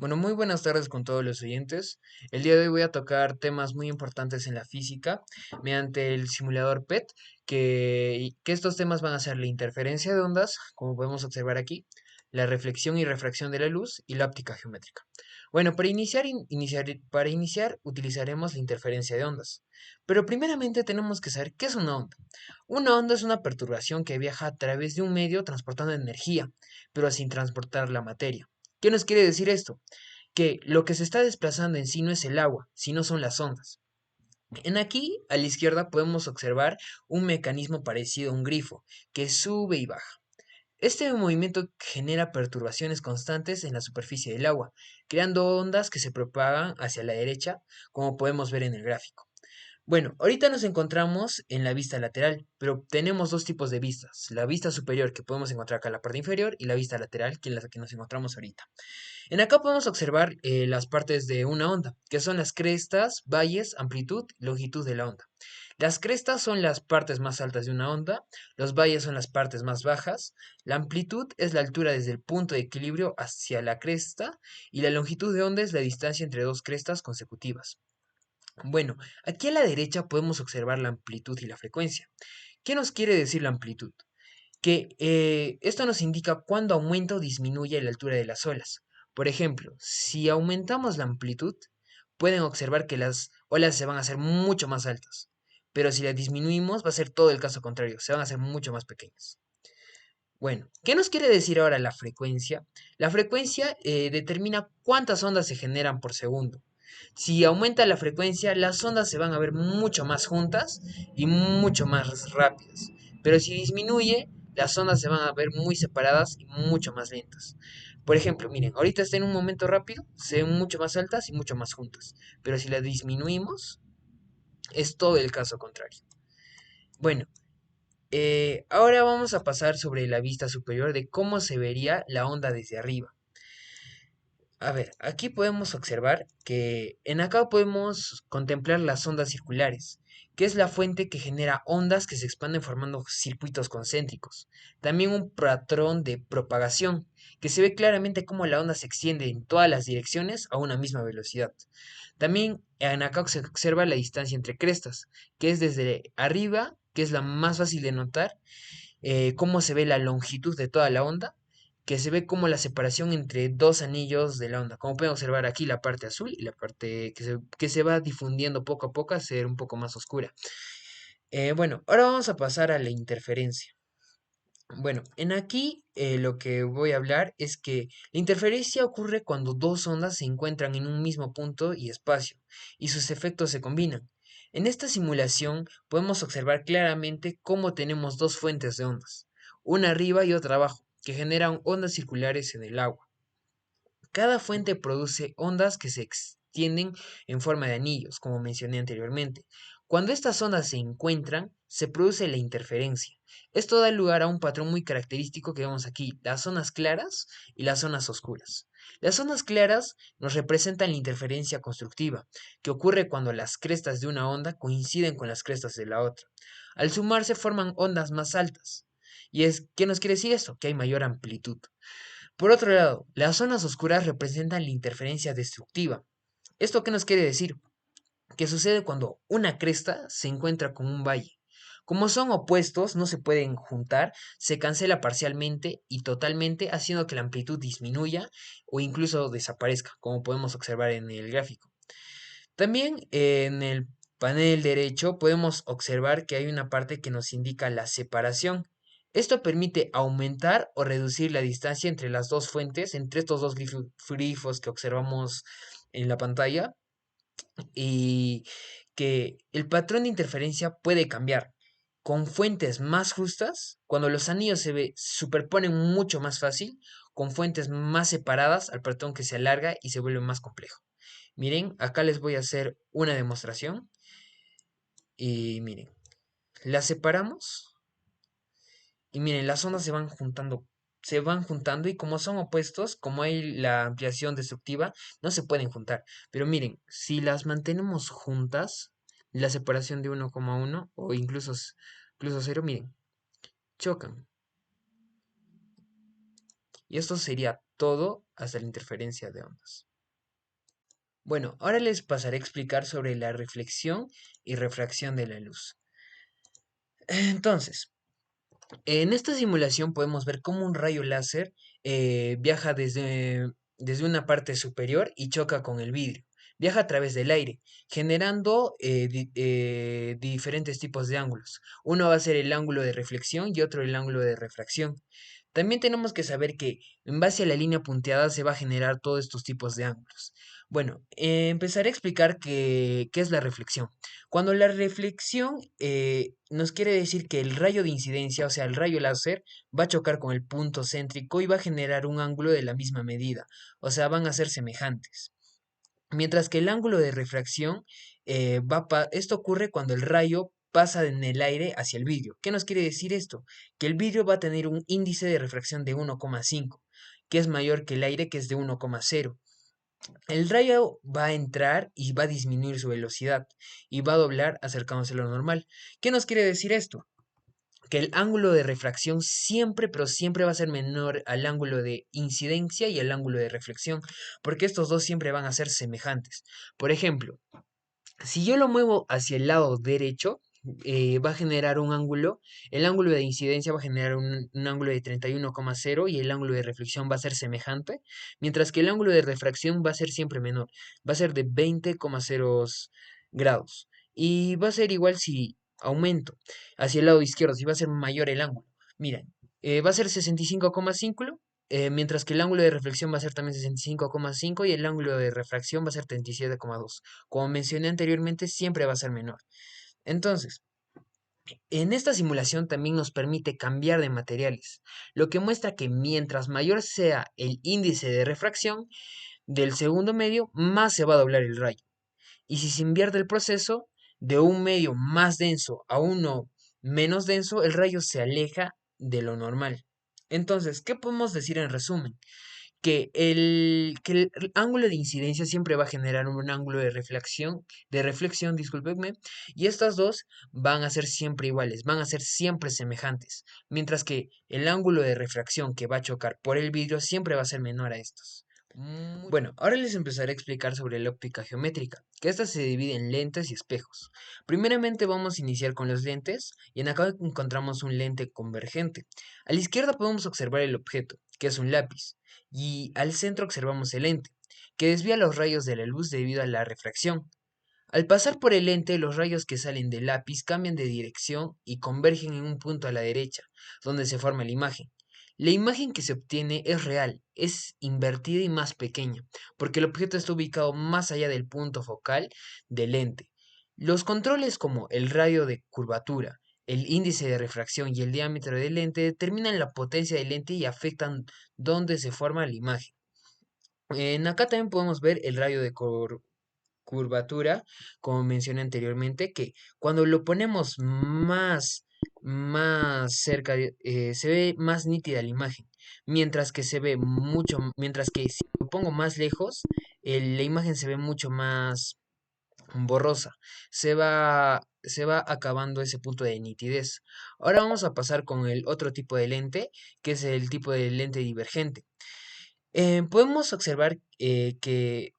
Bueno, muy buenas tardes con todos los oyentes. El día de hoy voy a tocar temas muy importantes en la física mediante el simulador PET, que estos temas van a ser la interferencia de ondas, como podemos observar aquí, la reflexión y refracción de la luz y la óptica geométrica. Bueno, para iniciar utilizaremos la interferencia de ondas. Pero primeramente tenemos que saber qué es una onda. Una onda es una perturbación que viaja a través de un medio transportando energía, pero sin transportar la materia. ¿Qué nos quiere decir esto? Que lo que se está desplazando en sí no es el agua, sino son las ondas. En aquí, a la izquierda, podemos observar un mecanismo parecido a un grifo, que sube y baja. Este movimiento genera perturbaciones constantes en la superficie del agua, creando ondas que se propagan hacia la derecha, como podemos ver en el gráfico. Bueno, ahorita nos encontramos en la vista lateral, pero tenemos dos tipos de vistas. La vista superior que podemos encontrar acá en la parte inferior y la vista lateral, que es la que nos encontramos ahorita. En acá podemos observar las partes de una onda, que son las crestas, valles, amplitud y longitud de la onda. Las crestas son las partes más altas de una onda, los valles son las partes más bajas, la amplitud es la altura desde el punto de equilibrio hacia la cresta y la longitud de onda es la distancia entre dos crestas consecutivas. Bueno, aquí a la derecha podemos observar la amplitud y la frecuencia. ¿Qué nos quiere decir la amplitud? Que esto nos indica cuándo aumenta o disminuye la altura de las olas. Por ejemplo, si aumentamos la amplitud, pueden observar que las olas se van a hacer mucho más altas, pero si la disminuimos va a ser todo el caso contrario, se van a hacer mucho más pequeñas. Bueno, ¿qué nos quiere decir ahora la frecuencia? La frecuencia determina cuántas ondas se generan por segundo. Si aumenta la frecuencia, las ondas se van a ver mucho más juntas y mucho más rápidas. Pero si disminuye, las ondas se van a ver muy separadas y mucho más lentas. Por ejemplo, miren, ahorita está en un momento rápido, se ven mucho más altas y mucho más juntas. Pero si la disminuimos, es todo el caso contrario. Bueno, ahora vamos a pasar sobre la vista superior de cómo se vería la onda desde arriba. A ver, aquí podemos observar que en acá podemos contemplar las ondas circulares, que es la fuente que genera ondas que se expanden formando circuitos concéntricos. También un patrón de propagación, que se ve claramente cómo la onda se extiende en todas las direcciones a una misma velocidad. También en acá se observa la distancia entre crestas, que es desde arriba, que es la más fácil de notar, cómo se ve la longitud de toda la onda, que se ve como la separación entre dos anillos de la onda. Como pueden observar aquí la parte azul y la parte que se va difundiendo poco a poco a ser un poco más oscura. Bueno, ahora vamos a pasar a la interferencia. Bueno, en aquí lo que voy a hablar es que la interferencia ocurre cuando dos ondas se encuentran en un mismo punto y espacio y sus efectos se combinan. En esta simulación podemos observar claramente cómo tenemos dos fuentes de ondas, una arriba y otra abajo, que generan ondas circulares en el agua. Cada fuente produce ondas que se extienden en forma de anillos, como mencioné anteriormente. Cuando estas ondas se encuentran, se produce la interferencia. Esto da lugar a un patrón muy característico que vemos aquí, las zonas claras y las zonas oscuras. Las zonas claras nos representan la interferencia constructiva, que ocurre cuando las crestas de una onda coinciden con las crestas de la otra. Al sumarse forman ondas más altas. ¿Qué nos quiere decir esto? Que hay mayor amplitud. Por otro lado, las zonas oscuras representan la interferencia destructiva. ¿Esto qué nos quiere decir? Que sucede cuando una cresta se encuentra con un valle. Como son opuestos, no se pueden juntar, se cancela parcialmente y totalmente, haciendo que la amplitud disminuya o incluso desaparezca, como podemos observar en el gráfico. También en el panel derecho podemos observar que hay una parte que nos indica la separación. Esto permite aumentar o reducir la distancia entre las dos fuentes, entre estos dos grifos que observamos en la pantalla, y que el patrón de interferencia puede cambiar. Con fuentes más justas, cuando los anillos superponen mucho más fácil, con fuentes más separadas, al patrón que se alarga y se vuelve más complejo. Miren, acá les voy a hacer una demostración y miren, la separamos y miren, las ondas se van juntando y como son opuestos, como hay la ampliación destructiva, no se pueden juntar. Pero miren, si las mantenemos juntas, la separación de 1,1 o incluso 0, miren, chocan. Y esto sería todo hasta la interferencia de ondas. Bueno, ahora les pasaré a explicar sobre la reflexión y refracción de la luz. Entonces, en esta simulación podemos ver cómo un rayo láser viaja desde una parte superior y choca con el vidrio. Viaja a través del aire, generando diferentes tipos de ángulos. Uno va a ser el ángulo de reflexión y otro el ángulo de refracción. También tenemos que saber que en base a la línea punteada se va a generar todos estos tipos de ángulos. Bueno, empezaré a explicar qué es la reflexión. Cuando la reflexión nos quiere decir que el rayo de incidencia, o sea, el rayo láser, va a chocar con el punto céntrico y va a generar un ángulo de la misma medida, o sea, van a ser semejantes. Mientras que el ángulo de refracción, esto ocurre cuando el rayo pasa en el aire hacia el vidrio. ¿Qué nos quiere decir esto? Que el vidrio va a tener un índice de refracción de 1,5, que es mayor que el aire, que es de 1,0. El rayo va a entrar y va a disminuir su velocidad y va a doblar acercándose a lo normal. ¿Qué nos quiere decir esto? Que el ángulo de refracción siempre, pero siempre va a ser menor al ángulo de incidencia y al ángulo de reflexión, porque estos dos siempre van a ser semejantes. Por ejemplo, si yo lo muevo hacia el lado derecho, va a generar un ángulo, el ángulo de incidencia va a generar un ángulo de 31,0 y el ángulo de reflexión va a ser semejante, mientras que el ángulo de refracción va a ser siempre menor, va a ser de 20,0 grados. Y va a ser igual si aumento hacia el lado izquierdo, si va a ser mayor el ángulo. Miren, va a ser 65,5, mientras que el ángulo de reflexión va a ser también 65,5 y el ángulo de refracción va a ser 37,2. Como mencioné anteriormente, siempre va a ser menor. Entonces, en esta simulación también nos permite cambiar de materiales, lo que muestra que mientras mayor sea el índice de refracción del segundo medio, más se va a doblar el rayo. Y si se invierte el proceso de un medio más denso a uno menos denso, el rayo se aleja de lo normal. Entonces, ¿qué podemos decir en resumen? Que el ángulo de incidencia siempre va a generar un ángulo de reflexión, discúlpenme, y estas dos van a ser siempre iguales, van a ser siempre semejantes, mientras que el ángulo de refracción que va a chocar por el vidrio siempre va a ser menor a estos. Bueno, ahora les empezaré a explicar sobre la óptica geométrica, que esta se divide en lentes y espejos. Primeramente vamos a iniciar con los lentes, y en acá encontramos un lente convergente. A la izquierda podemos observar el objeto, que es un lápiz, y al centro observamos el lente, que desvía los rayos de la luz debido a la refracción. Al pasar por el lente, los rayos que salen del lápiz cambian de dirección y convergen en un punto a la derecha, donde se forma la imagen. La imagen que se obtiene es real, es invertida y más pequeña, porque el objeto está ubicado más allá del punto focal del lente. Los controles como el radio de curvatura, el índice de refracción y el diámetro del lente determinan la potencia del lente y afectan dónde se forma la imagen. En acá también podemos ver el radio de curvatura, como mencioné anteriormente, que cuando lo ponemos más cerca, se ve más nítida la imagen, mientras que si lo pongo más lejos, la imagen se ve mucho más borrosa, se va acabando ese punto de nitidez. Ahora vamos a pasar con el otro tipo de lente, que es el tipo de lente divergente. Podemos observar que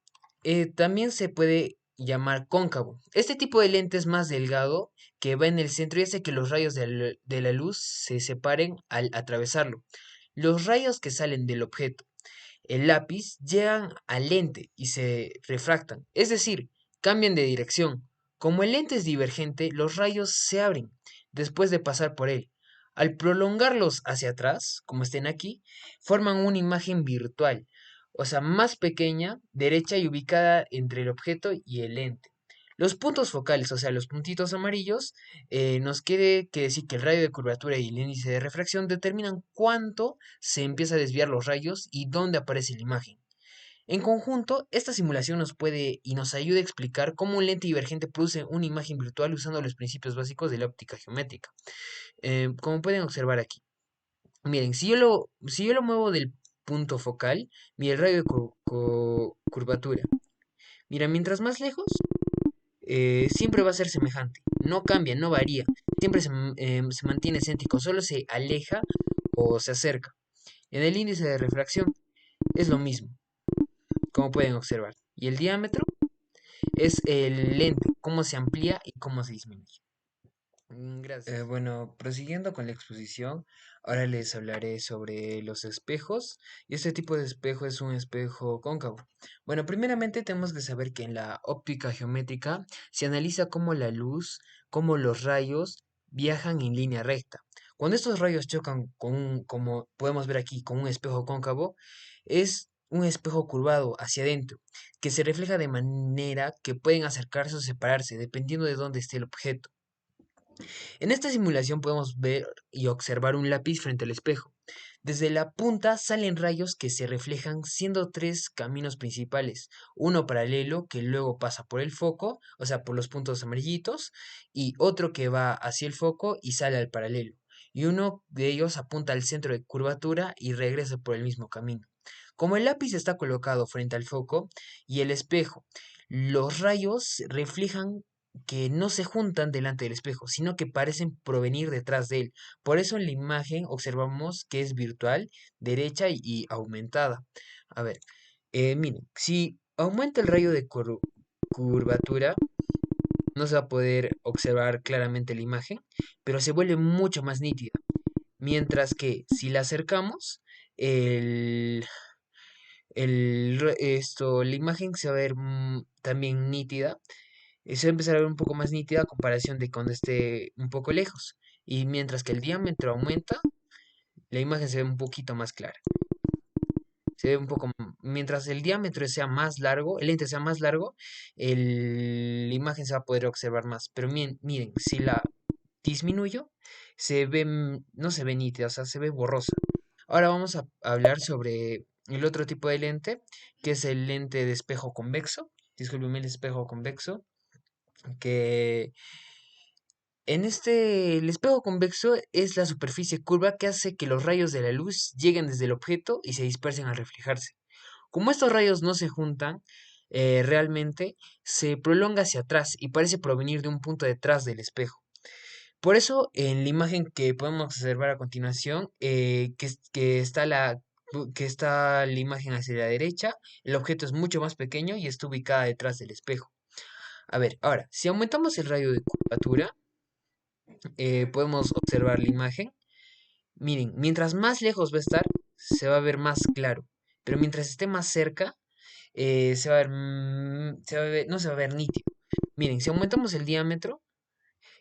también se puede llamar cóncavo. Este tipo de lente es más delgado, que va en el centro y hace que los rayos de la luz se separen al atravesarlo. Los rayos que salen del objeto, el lápiz, llegan al lente y se refractan, es decir, cambian de dirección. Como el lente es divergente, los rayos se abren después de pasar por él. Al prolongarlos hacia atrás, como estén aquí, forman una imagen virtual, o sea, más pequeña, derecha y ubicada entre el objeto y el lente. Los puntos focales, o sea, los puntitos amarillos, nos quiere que decir que el radio de curvatura y el índice de refracción determinan cuánto se empieza a desviar los rayos y dónde aparece la imagen. En conjunto, esta simulación nos puede y nos ayuda a explicar cómo un lente divergente produce una imagen virtual usando los principios básicos de la óptica geométrica. Como pueden observar aquí. Miren, si yo lo muevo del punto focal, mira el radio de curvatura. Mira, mientras más lejos, siempre va a ser semejante. No cambia, no varía. Siempre se mantiene céntrico, solo se aleja o se acerca. En el índice de refracción es lo mismo, como pueden observar. ¿Y el diámetro? es el lente, cómo se amplía y cómo se disminuye. Gracias. Bueno, prosiguiendo con la exposición, ahora les hablaré sobre los espejos. Y este tipo de espejo es un espejo cóncavo. Bueno, primeramente tenemos que saber que en la óptica geométrica se analiza cómo la luz, cómo los rayos viajan en línea recta. Cuando estos rayos chocan como podemos ver aquí, con un espejo cóncavo, es un espejo curvado hacia adentro, que se refleja de manera que pueden acercarse o separarse, dependiendo de dónde esté el objeto. En esta simulación podemos ver y observar un lápiz frente al espejo. Desde la punta salen rayos que se reflejan siendo tres caminos principales, uno paralelo que luego pasa por el foco, o sea, por los puntos amarillitos, y otro que va hacia el foco y sale al paralelo, y uno de ellos apunta al centro de curvatura y regresa por el mismo camino. Como el lápiz está colocado frente al foco y el espejo, los rayos reflejan que no se juntan delante del espejo, sino que parecen provenir detrás de él. Por eso en la imagen observamos que es virtual, derecha y aumentada. A ver, miren, si aumenta el rayo de curvatura, no se va a poder observar claramente la imagen, pero se vuelve mucho más nítida. Mientras que si la acercamos, el, la imagen se va a ver también nítida, se va a empezar a ver un poco más nítida a comparación de cuando esté un poco lejos. Y mientras que el diámetro aumenta, la imagen se ve un poquito más clara. Se ve un poco, mientras el diámetro sea más largo, el lente sea más largo, la imagen se va a poder observar más. Pero miren, si la disminuyo, no se ve nítida, o sea, se ve borrosa. Ahora vamos a hablar sobre el otro tipo de lente, que es el lente de espejo convexo. Disculpenme, el espejo convexo, que el espejo convexo es la superficie curva que hace que los rayos de la luz lleguen desde el objeto y se dispersen al reflejarse. Como estos rayos no se juntan, realmente se prolonga hacia atrás y parece provenir de un punto detrás del espejo. Por eso, en la imagen que podemos observar a continuación, que está la imagen hacia la derecha, el objeto es mucho más pequeño y está ubicada detrás del espejo. A ver, ahora, si aumentamos el radio de curvatura, podemos observar la imagen. Miren, mientras más lejos va a estar, se va a ver más claro. Pero mientras esté más cerca, se va a ver, no se va a ver nítido. Miren, si aumentamos el diámetro,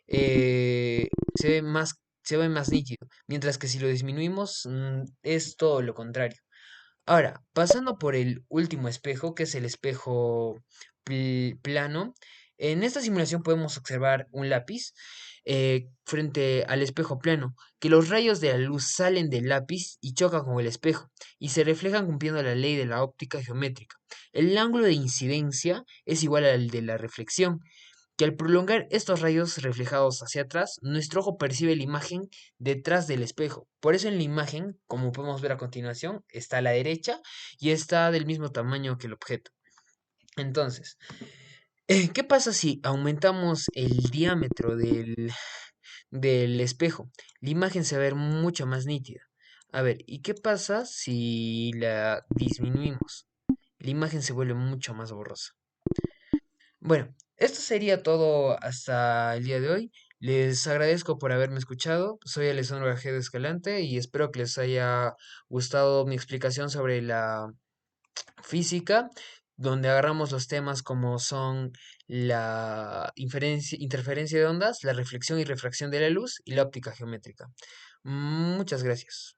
se ve más nítido. Mientras que si lo disminuimos, es todo lo contrario. Ahora, pasando por el último espejo, que es el espejo plano, en esta simulación podemos observar un lápiz frente al espejo plano, que los rayos de la luz salen del lápiz y chocan con el espejo, y se reflejan cumpliendo la ley de la óptica geométrica. El ángulo de incidencia es igual al de la reflexión, que al prolongar estos rayos reflejados hacia atrás, nuestro ojo percibe la imagen detrás del espejo. Por eso en la imagen, como podemos ver a continuación, está a la derecha y está del mismo tamaño que el objeto. Entonces, ¿qué pasa si aumentamos el diámetro del espejo? La imagen se va a ver mucho más nítida. A ver, ¿y qué pasa si la disminuimos? La imagen se vuelve mucho más borrosa. Bueno, esto sería todo hasta el día de hoy. Les agradezco por haberme escuchado. Soy Alessandro Gajedo Escalante y espero que les haya gustado mi explicación sobre la física, donde agarramos los temas como son la interferencia de ondas, la reflexión y refracción de la luz y la óptica geométrica. Muchas gracias.